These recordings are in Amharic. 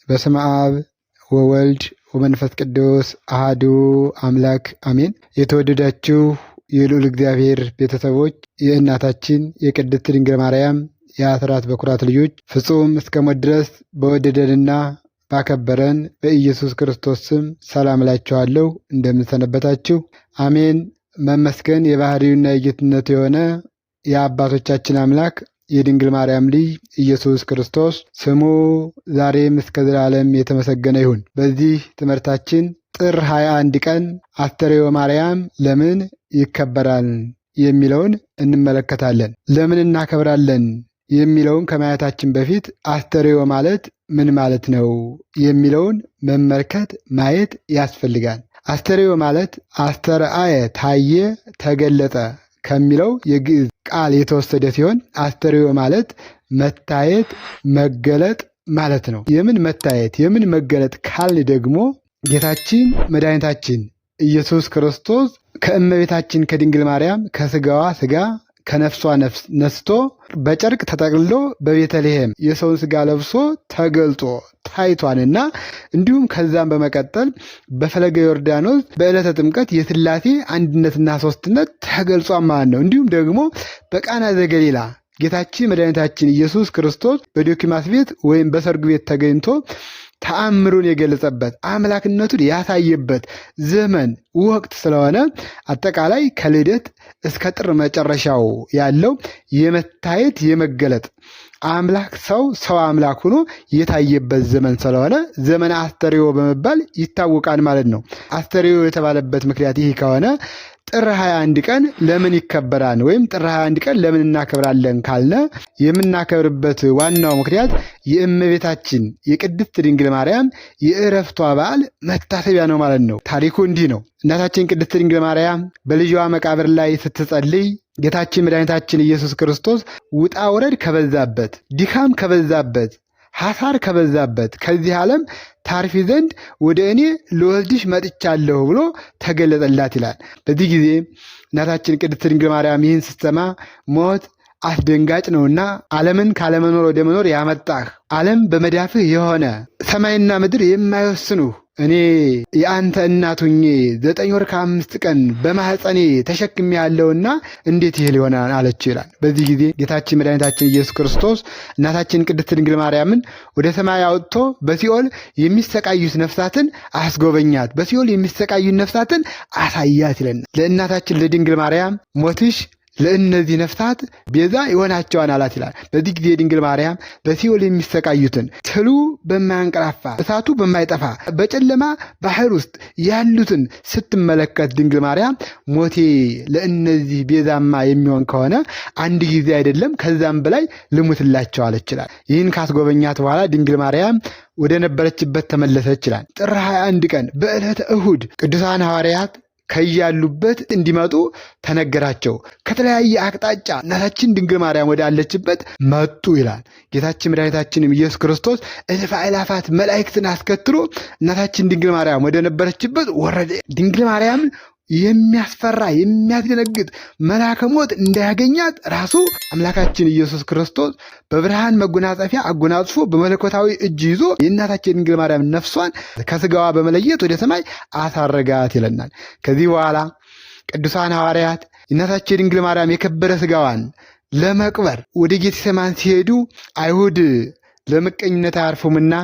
በስመ አብ ወወልድ ወመንፈስ ቅዱስ አሐዱ አምላክ አሜን። የተወደዳችሁ የልዑል እግዚአብሔር ቤተሰቦች የእናታችን የቅድስት ድንግል ማርያም የአስራት በኩራት ልጆች ፍጹም እስከ ሞት ድረስ በወደደንና ባከበረን በኢየሱስ ክርስቶስ ስም ሰላም እላችኋለሁ። እንደምንሰነበታችሁ አሜን። መመስገን የባህሪውና የጌትነቱ የሆነ የአባቶቻችን አምላክ የድንግል ማርያም ልጅ ኢየሱስ ክርስቶስ ስሙ ዛሬም እስከ ዘላለም የተመሰገነ ይሁን። በዚህ ትምህርታችን ጥር 21 ቀን አስተርእዮ ማርያም ለምን ይከበራል የሚለውን እንመለከታለን። ለምን እናከብራለን የሚለውን ከማየታችን በፊት አስተርእዮ ማለት ምን ማለት ነው የሚለውን መመልከት ማየት ያስፈልጋል። አስተርእዮ ማለት አስተርአየ ታየ፣ ተገለጠ ከሚለው የግዕዝ ቃል የተወሰደ ሲሆን አስተርእዮ ማለት መታየት፣ መገለጥ ማለት ነው። የምን መታየት የምን መገለጥ ካልን ደግሞ ጌታችን መድኃኒታችን ኢየሱስ ክርስቶስ ከእመቤታችን ከድንግል ማርያም ከስጋዋ ስጋ ከነፍሷ ነፍስ ነስቶ በጨርቅ ተጠቅልሎ በቤተልሔም የሰውን ስጋ ለብሶ ተገልጦ ታይቷንና እንዲሁም ከዛም በመቀጠል በፈለገ ዮርዳኖስ በዕለተ ጥምቀት የሥላሴ አንድነትና ሦስትነት ተገልጿል ማለት ነው። እንዲሁም ደግሞ በቃና ዘገሊላ ጌታችን መድኃኒታችን ኢየሱስ ክርስቶስ በዶኪማስ ቤት ወይም በሰርጉ ቤት ተገኝቶ ተአምሩን የገለጸበት አምላክነቱን ያሳየበት ዘመን ወቅት ስለሆነ አጠቃላይ ከልደት እስከ ጥር መጨረሻው ያለው የመታየት የመገለጥ አምላክ ሰው አምላክ ሆኖ የታየበት ዘመን ስለሆነ ዘመነ አስተርእዮ በመባል ይታወቃል ማለት ነው። አስተርእዮ የተባለበት ምክንያት ይህ ከሆነ ጥር 21 ቀን ለምን ይከበራል ወይም ጥር 21 ቀን ለምን እናከብራለን ካልነ የምናከብርበት ዋናው ምክንያት የእመቤታችን የቅድስት ድንግል ማርያም የዕረፍቷ በዓል መታሰቢያ ነው ማለት ነው። ታሪኩ እንዲህ ነው። እናታችን ቅድስት ድንግል ማርያም በልጇ መቃብር ላይ ስትጸልይ ጌታችን መድኃኒታችን ኢየሱስ ክርስቶስ ውጣ ውረድ ከበዛበት፣ ድካም ከበዛበት፣ ሐሳር ከበዛበት ከዚህ ዓለም ታርፊ ዘንድ ወደ እኔ ልወስድሽ መጥቻለሁ ብሎ ተገለጠላት ይላል። በዚህ ጊዜ እናታችን ቅድስት ድንግል ማርያም ይህን ስትሰማ ሞት አስደንጋጭ ነውና ዓለምን ካለመኖር ወደ መኖር ያመጣህ ዓለም በመዳፍህ የሆነ ሰማይና ምድር የማይወስኑህ እኔ የአንተ እናት ሆኜ 9 ወር ከ5 ቀን በማኅፀኔ ተሸክሜ ያለውና እንዴት ይህ ሊሆናል አለችው ይላል። በዚህ ጊዜ ጌታችን መድኃኒታችን ኢየሱስ ክርስቶስ እናታችን ቅድስት ድንግል ማርያምን ወደ ሰማይ አውጥቶ በሲኦል የሚሰቃዩት ነፍሳትን አስጎበኛት፣ በሲኦል የሚሰቃዩት ነፍሳትን አሳያት ይለናል። ለእናታችን ለድንግል ማርያም ሞትሽ ለእነዚህ ነፍሳት ቤዛ ይሆናቸዋል አላት ይላል። በዚህ ጊዜ ድንግል ማርያም በሲኦል የሚሰቃዩትን ትሉ በማያንቀላፋ እሳቱ በማይጠፋ በጨለማ ባህር ውስጥ ያሉትን ስትመለከት ድንግል ማርያም ሞቴ ለእነዚህ ቤዛማ የሚሆን ከሆነ አንድ ጊዜ አይደለም ከዛም በላይ ልሙትላቸው አለች ይላል። ይህን ካስጎበኛት በኋላ ድንግል ማርያም ወደ ነበረችበት ተመለሰች ይላል። ጥር 21 ቀን በዕለተ እሁድ ቅዱሳን ሐዋርያት ከያሉበት እንዲመጡ ተነገራቸው። ከተለያየ አቅጣጫ እናታችን ድንግል ማርያም ወዳለችበት መጡ ይላል። ጌታችን መድኃኒታችንም ኢየሱስ ክርስቶስ እልፍ አእላፋት መላእክትን አስከትሎ እናታችን ድንግል ማርያም ወደ ነበረችበት ወረደ። ድንግል ማርያም የሚያስፈራ የሚያስደነግጥ መልአከ ሞት እንዳያገኛት ራሱ አምላካችን ኢየሱስ ክርስቶስ በብርሃን መጎናጸፊያ አጎናጽፎ በመለኮታዊ እጅ ይዞ የእናታችን ድንግል ማርያም ነፍሷን ከስጋዋ በመለየት ወደ ሰማይ አሳረጋት ይለናል። ከዚህ በኋላ ቅዱሳን ሐዋርያት የእናታችን ድንግል ማርያም የከበረ ስጋዋን ለመቅበር ወደ ጌቴሴማኒ ሲሄዱ አይሁድ ለምቀኝነት አያርፉምና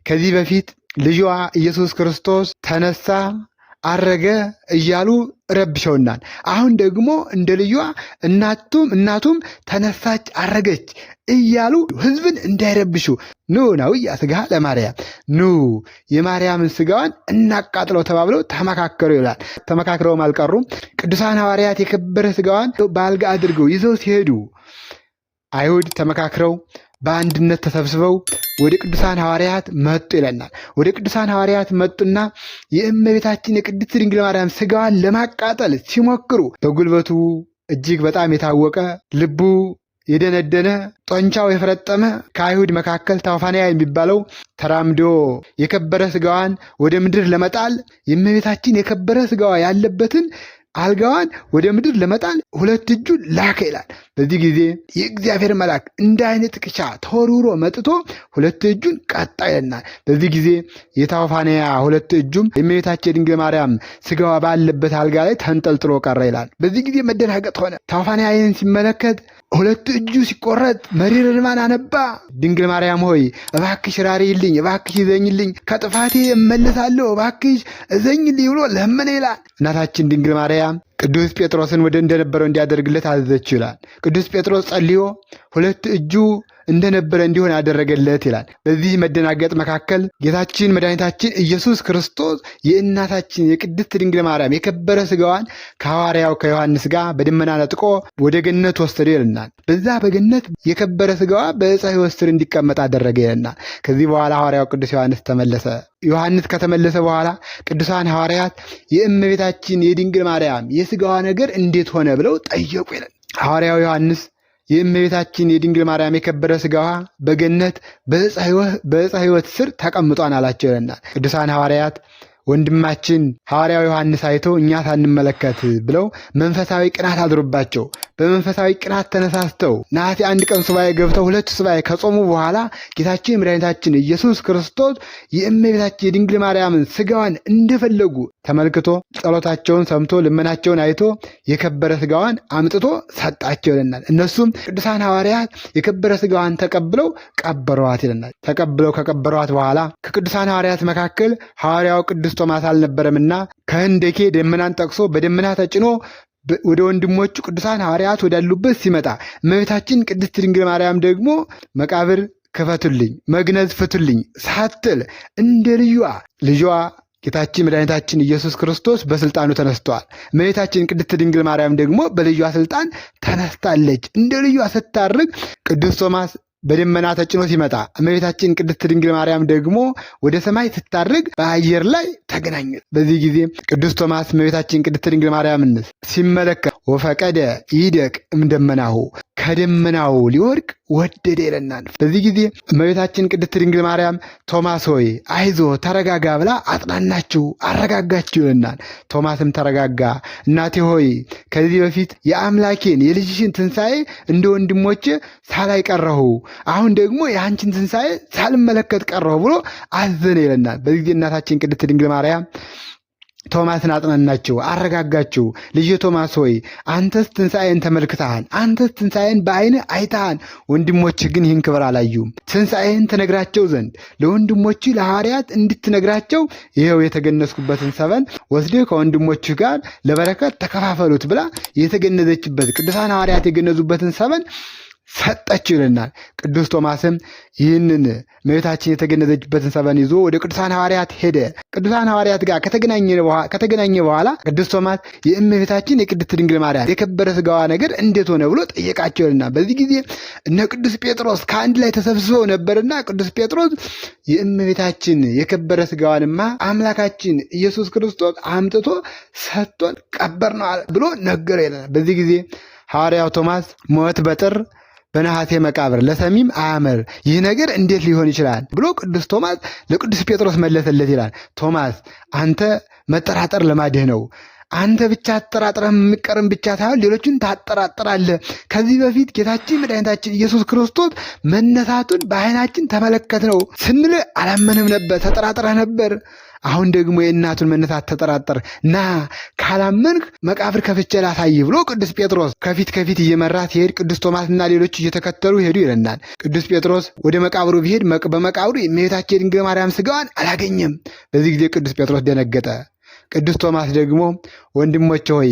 ከዚህ በፊት ልጇ ኢየሱስ ክርስቶስ ተነሳ አረገ እያሉ ረብሸውናል። አሁን ደግሞ እንደ ልጇ እናቱም ተነሳች አረገች እያሉ ሕዝብን እንዳይረብሹ ኑ ናውያ ስጋ ለማርያም ኑ የማርያምን ስጋዋን እናቃጥለው ተባብለው ተመካከሩ ይላል። ተመካክረውም አልቀሩም። ቅዱሳን ሐዋርያት የከበረ ስጋዋን በአልጋ አድርገው ይዘው ሲሄዱ አይሁድ ተመካክረው በአንድነት ተሰብስበው ወደ ቅዱሳን ሐዋርያት መጡ ይለናል። ወደ ቅዱሳን ሐዋርያት መጡና የእመቤታችን የቅድስት ድንግል ማርያም ስጋዋን ለማቃጠል ሲሞክሩ በጉልበቱ እጅግ በጣም የታወቀ ልቡ የደነደነ ጦንቻው የፈረጠመ ከአይሁድ መካከል ታውፋንያ የሚባለው ተራምዶ የከበረ ስጋዋን ወደ ምድር ለመጣል የእመቤታችን የከበረ ስጋዋ ያለበትን አልጋዋን ወደ ምድር ለመጣል 2 እጁን ላከ ይላል። በዚህ ጊዜ የእግዚአብሔር መልአክ እንደ አይነ ጥቅሻ ተወርውሮ መጥቶ 2 እጁን ቀጣ ይለናል። በዚህ ጊዜ የታውፋንያ 2 እጁም የእመቤታችን ድንግል ማርያም ስጋዋ ባለበት አልጋ ላይ ተንጠልጥሎ ቀረ ይላል። በዚህ ጊዜ መደናገጥ ሆነ። ታውፋንያ ይህን ሲመለከት 2 እጁ ሲቆረጥ መሪር እንባን አነባ። ድንግል ማርያም ሆይ እባክሽ ራሪልኝ፣ እባክሽ እዘኝልኝ፣ ከጥፋቴ እመለሳለሁ፣ እባክሽ እዘኝልኝ ብሎ ለመነ ይላል። እናታችን ድንግል ማርያም ቅዱስ ጴጥሮስን ወደ እንደነበረው እንዲያደርግለት አዘዘችው ይላል። ቅዱስ ጴጥሮስ ጸልዮ 2 እጁ እንደነበረ እንዲሆን ያደረገለት ይላል። በዚህ መደናገጥ መካከል ጌታችን መድኃኒታችን ኢየሱስ ክርስቶስ የእናታችን የቅድስት ድንግል ማርያም የከበረ ስጋዋን ከሐዋርያው ከዮሐንስ ጋር በደመና ነጥቆ ወደ ገነት ወሰደ ይልናል። በዛ በገነት የከበረ ስጋዋ በዕፀ ሕይወት ስር እንዲቀመጥ አደረገ ይልናል። ከዚህ በኋላ ሐዋርያው ቅዱስ ዮሐንስ ተመለሰ። ዮሐንስ ከተመለሰ በኋላ ቅዱሳን ሐዋርያት የእመቤታችን የድንግል ማርያም የስጋዋ ነገር እንዴት ሆነ ብለው ጠየቁ ይላል። ሐዋርያው ዮሐንስ የእመቤታችን የድንግል ማርያም የከበረ ስጋዋ በገነት በዕፀ ሕይወት ስር ተቀምጧን አላቸው ይለናል። ቅዱሳን ሐዋርያት ወንድማችን ሐዋርያው ዮሐንስ አይተው እኛ ሳንመለከት ብለው መንፈሳዊ ቅናት አድሮባቸው በመንፈሳዊ ቅናት ተነሳስተው ነሐሴ 1 ቀን ሱባኤ ገብተው 2 ሱባኤ ከጾሙ በኋላ ጌታችን መድኃኒታችን ኢየሱስ ክርስቶስ የእመቤታችን የድንግል ማርያምን ስጋዋን እንደፈለጉ ተመልክቶ ጸሎታቸውን ሰምቶ ልመናቸውን አይቶ የከበረ ስጋዋን አምጥቶ ሰጣቸው ይለናል። እነሱም ቅዱሳን ሐዋርያት የከበረ ስጋዋን ተቀብለው ቀበሯት ይለናል። ተቀብለው ከቀበሯት በኋላ ከቅዱሳን ሐዋርያት መካከል ሐዋርያው ቅዱስ ቶማስ አልነበረምና ከህንደኬ ደመናን ጠቅሶ በደመና ተጭኖ ወደ ወንድሞቹ ቅዱሳን ሐዋርያት ወዳሉበት ሲመጣ እመቤታችን ቅድስት ድንግል ማርያም ደግሞ መቃብር ክፈቱልኝ፣ መግነዝ ፍቱልኝ ሳትል እንደ ልጇ ጌታችን መድኃኒታችን ኢየሱስ ክርስቶስ በስልጣኑ ተነስተዋል። እመቤታችን ቅድስት ድንግል ማርያም ደግሞ በልጇ ስልጣን ተነስታለች። እንደ ልጇ ስታርግ ቅዱስ ቶማስ በደመና ተጭኖ ሲመጣ እመቤታችን ቅድስት ድንግል ማርያም ደግሞ ወደ ሰማይ ስታርግ በአየር ላይ ተገናኙት። በዚህ ጊዜ ቅዱስ ቶማስ እመቤታችን ቅድስት ድንግል ማርያምን ሲመለከት ወፈቀደ ይደቅ እምደመናሁ ከደመናው ሊወድቅ ወደደ ይለናል። በዚህ ጊዜ እመቤታችን ቅድስት ድንግል ማርያም ቶማስ ሆይ አይዞ ተረጋጋ ብላ አጽናናችው፣ አረጋጋችው ይለናል። ቶማስም ተረጋጋ። እናቴ ሆይ ከዚህ በፊት የአምላኬን የልጅሽን ትንሣኤ እንደ ወንድሞቼ ሳላይ ቀረሁ፣ አሁን ደግሞ የአንቺን ትንሣኤ ሳልመለከት ቀረሁ ብሎ አዘነ ይለናል። በዚህ ጊዜ እናታችን ቅድስት ድንግል ማርያም ቶማስን አጽናናችው፣ አረጋጋችው። ልጅ ቶማስ ሆይ አንተስ ትንሣኤን ተመልክተሃል፣ አንተስ ትንሣኤን በዓይንህ አይተሃል፣ ወንድሞችህ ግን ይህን ክብር አላዩም። ትንሣኤን ትነግራቸው ዘንድ ለወንድሞችህ ለሐዋርያት እንድትነግራቸው ይኸው የተገነዝኩበትን ሰበን ወስደህ ከወንድሞችህ ጋር ለበረከት ተከፋፈሉት ብላ የተገነዘችበት ቅዱሳን ሐዋርያት የገነዙበትን ሰበን ሰጠችው ይለናል። ቅዱስ ቶማስም ይህንን እመቤታችን የተገነዘችበትን ሰበን ይዞ ወደ ቅዱሳን ሐዋርያት ሄደ። ቅዱሳን ሐዋርያት ጋር ከተገናኘ በኋላ ቅዱስ ቶማስ የእመቤታችን የቅድስት ድንግል ማርያም የከበረ ስጋዋ ነገር እንዴት ሆነ ብሎ ጠየቃቸው ይለናል። በዚህ ጊዜ እነ ቅዱስ ጴጥሮስ ከአንድ ላይ ተሰብስበው ነበርና ቅዱስ ጴጥሮስ የእመቤታችን የከበረ ስጋዋንማ አምላካችን ኢየሱስ ክርስቶስ አምጥቶ ሰጥቶን ቀበር ነው ብሎ ነገረ ይለናል። በዚህ ጊዜ ሐዋርያው ቶማስ ሞት በጥር በነሐሴ መቃብር ለሰሚም አያምር፣ ይህ ነገር እንዴት ሊሆን ይችላል ብሎ ቅዱስ ቶማስ ለቅዱስ ጴጥሮስ መለሰለት ይላል። ቶማስ አንተ መጠራጠር ልማድህ ነው። አንተ ብቻ አጠራጥረህ የሚቀርም ብቻ ሳይሆን ሌሎችን ታጠራጥራለህ። ከዚህ በፊት ጌታችን መድኃኒታችን ኢየሱስ ክርስቶስ መነሳቱን በዓይናችን ተመለከትነው ስንል አላመንም ነበር፣ ተጠራጥረህ ነበር። አሁን ደግሞ የእናቱን መነሳት ተጠራጠር፣ ና ካላመንክ መቃብር ከፍቼ ላሳይህ ብሎ ቅዱስ ጴጥሮስ ከፊት እየመራ ሲሄድ ቅዱስ ቶማስና ሌሎች እየተከተሉ ሄዱ ይለናል። ቅዱስ ጴጥሮስ ወደ መቃብሩ ቢሄድ በመቃብሩ የእመቤታችን የድንግል ማርያም ስጋዋን አላገኘም። በዚህ ጊዜ ቅዱስ ጴጥሮስ ደነገጠ። ቅዱስ ቶማስ ደግሞ ወንድሞቼ ሆይ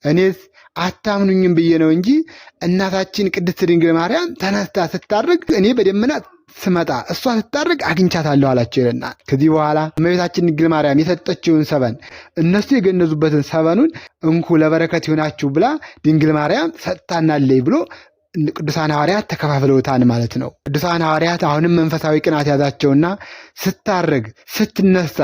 እኔስ አታምኑኝም ብዬ ነው እንጂ እናታችን ቅድስት ድንግል ማርያም ተነስታ ስታርግ እኔ በደመና ስመጣ እሷ ስታርግ አግኝቻታለሁ አላቸው ይለናል። ከዚህ በኋላ እመቤታችን ድንግል ማርያም የሰጠችውን ሰበን እነሱ የገነዙበትን ሰበኑን እንኩ ለበረከት ይሆናችሁ ብላ ድንግል ማርያም ሰጥታናለይ ብሎ ቅዱሳን ሐዋርያት ተከፋፍለውታን ማለት ነው። ቅዱሳን ሐዋርያት አሁንም መንፈሳዊ ቅናት ያዛቸውና ስታርግ ስትነሳ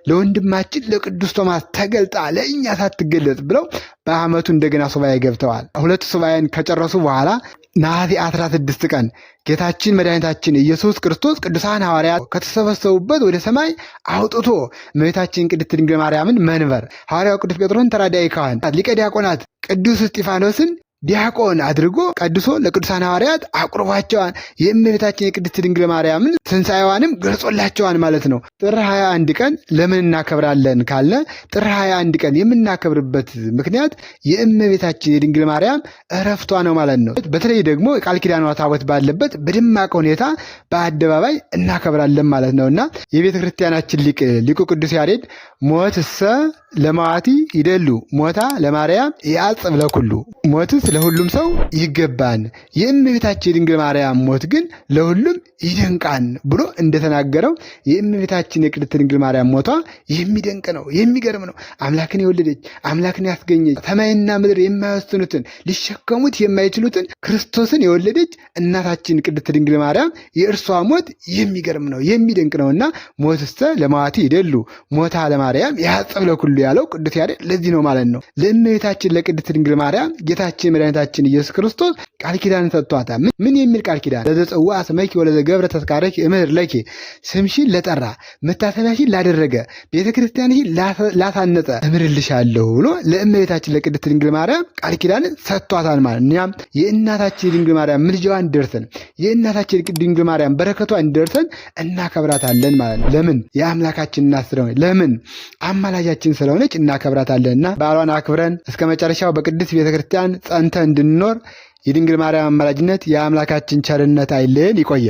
ለወንድማችን ለቅዱስ ቶማስ ተገልጣ ለእኛ ሳትገለጽ ብለው በዓመቱ እንደገና ሱባኤ ገብተዋል። 2 ሱባኤን ከጨረሱ በኋላ ነሐሴ 16 ቀን ጌታችን መድኃኒታችን ኢየሱስ ክርስቶስ ቅዱሳን ሐዋርያት ከተሰበሰቡበት ወደ ሰማይ አውጥቶ እመቤታችን ቅድስት ድንግል ማርያምን መንበር፣ ሐዋርያው ቅዱስ ጴጥሮስን ተራዳኢ ካህን፣ ሊቀ ዲያቆናት ቅዱስ እስጢፋኖስን ዲያቆን አድርጎ ቀድሶ ለቅዱሳን ሐዋርያት አቁርቧቸዋን የእመቤታችን የቅድስት ድንግል ማርያምን ትንሣኤዋንም ገልጾላቸዋን ማለት ነው። ጥር 21 ቀን ለምን እናከብራለን ካለ ጥር 21 ቀን የምናከብርበት ምክንያት የእመቤታችን የድንግል ማርያም እረፍቷ ነው ማለት ነው። በተለይ ደግሞ የቃል ኪዳኗ ታቦት ባለበት በደማቅ ሁኔታ በአደባባይ እናከብራለን ማለት ነውና የቤተ ክርስቲያናችን ሊቁ ቅዱስ ያሬድ ሞትሰ ለማዋቲ ይደሉ ሞታ ለማርያም ያጽብ ለኩሉ ሞትስ ለሁሉም ሰው ይገባን የእመቤታችን የድንግል ማርያም ሞት ግን ለሁሉም ይደንቃን ብሎ እንደተናገረው የእመቤታችን የቅድስት ድንግል ማርያም ሞቷ የሚደንቅ ነው፣ የሚገርም ነው። አምላክን የወለደች አምላክን ያስገኘች ሰማይና ምድር የማይወስኑትን ሊሸከሙት የማይችሉትን ክርስቶስን የወለደች እናታችን ቅድስት ድንግል ማርያም የእርሷ ሞት የሚገርም ነው፣ የሚደንቅ ነውና ሞትሰ ለማዋቲ ይደሉ ሞታ ለማርያም ያጽብ ለኩሉ ያለው ቅዱስ ያሬድ ለዚህ ነው ማለት ነው። ለእመቤታችን ለቅድስት ድንግል ማርያም ጌታችን መድኃኒታችን ኢየሱስ ክርስቶስ ቃል ኪዳን ሰጥቷታል። ምን የሚል ቃል ኪዳን? ለዘጸዋ ስመኪ ወለዘገብረ ተስካረኪ እምህር ለኪ ስምሽን ለጠራ መታሰቢያሽን ላደረገ ቤተ ክርስቲያንሽን ላሳነጸ እምርልሻለሁ ብሎ ለእመቤታችን ለቅድስት ድንግል ማርያም ቃል ኪዳን ሰጥቷታል ማለት ነው። እኛም የእናታችን ድንግል ማርያም ምልጃዋ እንዲደርሰን የእናታችን ድንግል ማርያም በረከቷ እንዲደርሰን እናከብራታለን ማለት ነው። ለምን? የአምላካችን እናት ስለሆነች፣ ለምን? አማላጃችን ስለሆነች እናከብራታለንና በዓሏን አክብረን እስከ መጨረሻው በቅድስት ቤተክርስቲያን ጸንተን እንድንኖር የድንግል ማርያም አማላጅነት የአምላካችን ቸርነት አይለየን። ይቆየ